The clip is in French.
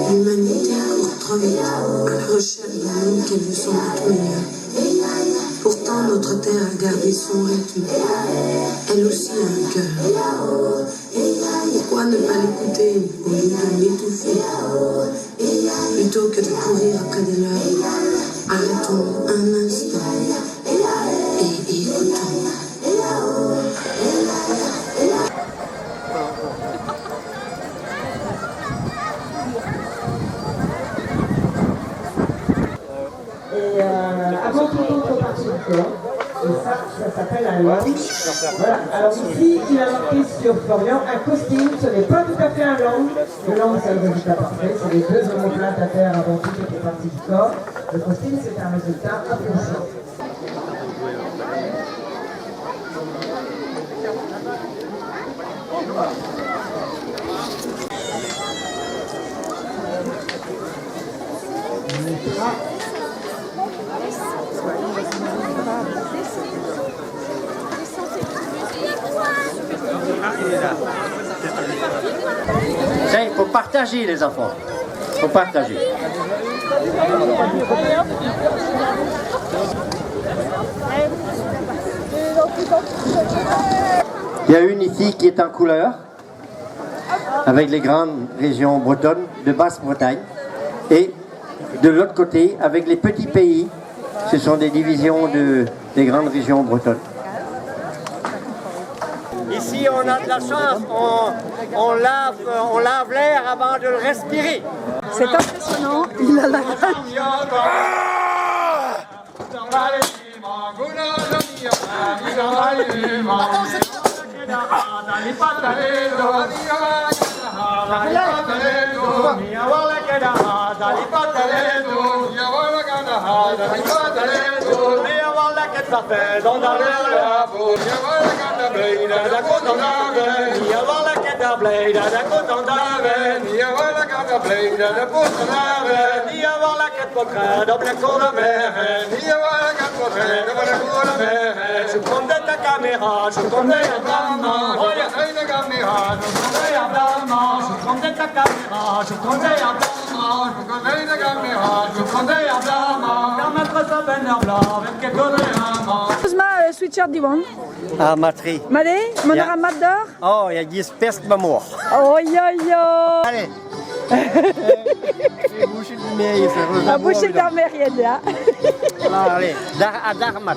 L'humanité court trop vite à la recherche d'un monde qu'elle veut sans doute meilleur. Pourtant, notre terre a gardé son rythme. Elle aussi a un cœur. Pourquoi ne pas l'écouter au lieu de l'étouffer? Plutôt que de courir après des leurs, arrêtons un instant et écoutons. Et avant tout autre participateur, et ça s'appelle un langue. Voilà. Alors ici, il a marqué sur Florian un costume, ce n'est pas tout à fait un langue. Le langue, c'est le résultat parfait, c'est les deux omoplates à terre avant toutes les parties du corps. Le costume, c'est un résultat apprécié. Ça, il faut partager les enfants. Il faut partager. Il y a une ici qui est en couleur, avec les grandes régions bretonnes de Basse-Bretagne. Et de l'autre côté, avec les petits pays, ce sont des divisions des grandes régions bretonnes. Ici, on a de la chance, on lave l'air avant de le respirer. C'est impressionnant, il a la Je prendais ta caméra, je tournais à Blamant. Oh, il y a une caméra, je tournais à Blamant. Je prendais ta caméra, je tournais à Blamant. Je prenais une caméra, je tournais à Blamant. Permettre sa bannière blanc avec quelques diamants. Osma sweatshirt di wan. Ah, matri. Male, monara madar. Oh, il y a 10 pesques d'amour. Oh yo yo. Allez. La bouche de la mère, là. Allez, à Darmat.